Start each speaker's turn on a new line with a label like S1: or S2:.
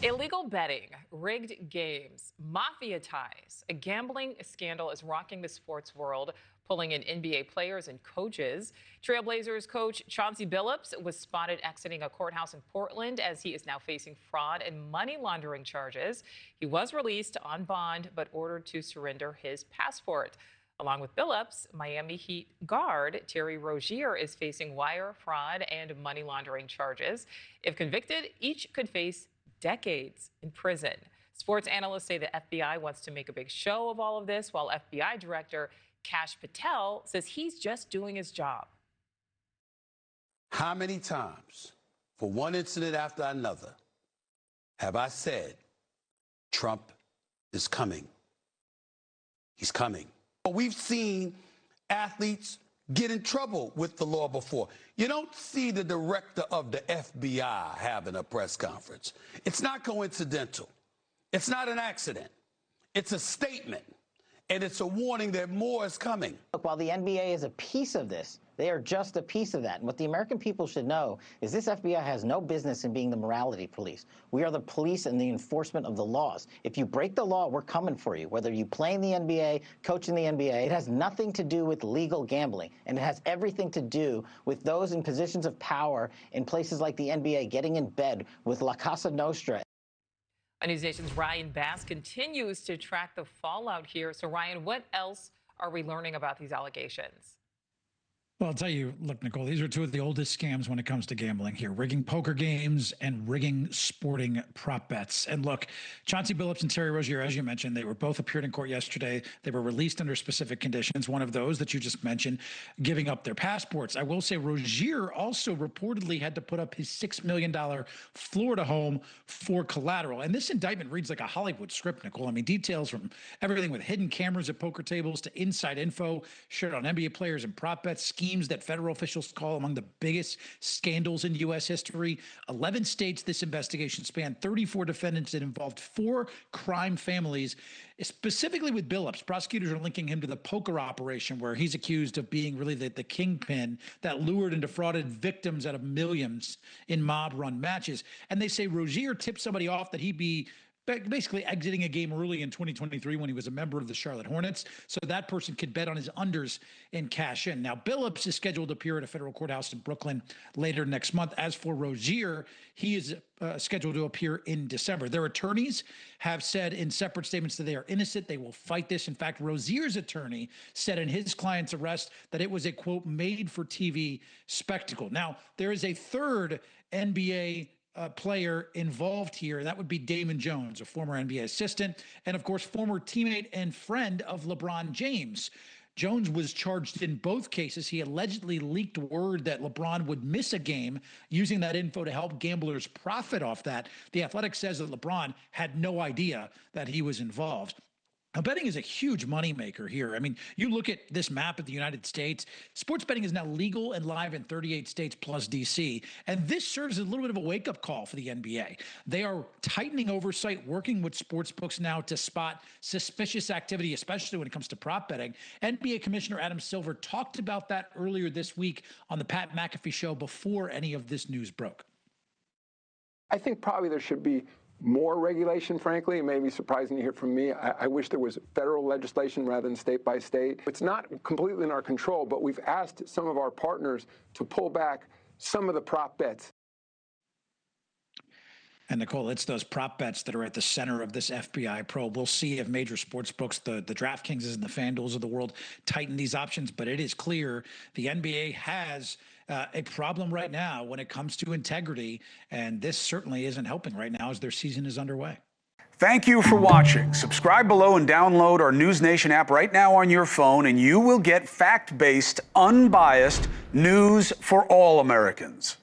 S1: Illegal betting, rigged games, mafia ties. A gambling scandal is rocking the sports world, pulling in NBA players and coaches. Trailblazers coach Chauncey Billups was spotted exiting a courthouse in Portland as he is now facing fraud and money laundering charges. He was released on bond but ordered to surrender his passport. Along with Billups, Miami Heat guard Terry Rozier is facing wire fraud and money laundering charges. If convicted, each could face decades in prison. Sports analysts say the FBI wants to make a big show of all of this, while FBI Director Kash Patel says he's just doing his job.
S2: How many times, for one incident after another, have I said, Trump is coming? He's coming. We've seen athletes get in trouble with the law before. You don't see the director of the FBI having a press conference. It's not coincidental. It's not an accident. It's a statement, and it's a warning that more is coming.
S3: Look, while the NBA is a piece of this, they are just a piece of that. And what the American people should know is this FBI has no business in being the morality police. We are the police and the enforcement of the laws. If you break the law, we're coming for you. Whether you play in the NBA, coach in the NBA, it has nothing to do with legal gambling. And it has everything to do with those in positions of power in places like the NBA getting in bed with La Casa Nostra.
S1: NewsNation's Ryan Bass continues to track the fallout here. So, Ryan, what else are we learning about these allegations?
S4: Well, I'll tell you, look, Nicole, these are two of the oldest scams when it comes to gambling here, rigging poker games and rigging sporting prop bets. And look, Chauncey Billups and Terry Rozier, as you mentioned, they were both appeared in court yesterday. They were released under specific conditions. One of those that you just mentioned, giving up their passports. I will say Rozier also reportedly had to put up his $6 million Florida home for collateral. And this indictment reads like a Hollywood script, Nicole. I mean, details from everything with hidden cameras at poker tables to inside info shared on NBA players and prop bets, schemes that federal officials call among the biggest scandals in U.S. history. 11 states this investigation spanned, 34 defendants that involved 4 crime families. Specifically with Billups, prosecutors are linking him to the poker operation where he's accused of being really the kingpin that lured and defrauded victims out of millions in mob-run matches. And they say Rozier tipped somebody off that he'd be basically exiting a game early in 2023 when he was a member of the Charlotte Hornets, so that person could bet on his unders and cash in. Now, Billups is scheduled to appear at a federal courthouse in Brooklyn later next month. As for Rozier, he is scheduled to appear in December. Their attorneys have said in separate statements that they are innocent. They will fight this. In fact, Rozier's attorney said in his client's arrest that it was a, quote, made-for-TV spectacle. Now, there is a third NBA player involved here. That would be Damon Jones, a former NBA assistant, and of course, former teammate and friend of LeBron James. Jones was charged in both cases. He allegedly leaked word that LeBron would miss a game, using that info to help gamblers profit off that. The Athletic says that LeBron had no idea that he was involved. Now, betting is a huge moneymaker here. I mean, you look at this map of the United States, sports betting is now legal and live in 38 states plus D.C., and this serves as a little bit of a wake-up call for the NBA. They are tightening oversight, working with sports books now to spot suspicious activity, especially when it comes to prop betting. NBA Commissioner Adam Silver talked about that earlier this week on the Pat McAfee show before any of this news broke.
S5: I think probably there should be more regulation, frankly. It may be surprising to hear from me. I wish there was federal legislation rather than state by state. It's not completely in our control, but we've asked some of our partners to pull back some of the prop bets.
S4: And Nicole, it's those prop bets that are at the center of this FBI probe. We'll see if major sports books, the DraftKingses and the FanDuels of the world, tighten these options. But it is clear the NBA has a problem right now when it comes to integrity. And this certainly isn't helping right now as their season is underway.
S6: Thank you for watching. Subscribe below and download our NewsNation app right now on your phone, and you will get fact-based, unbiased news for all Americans.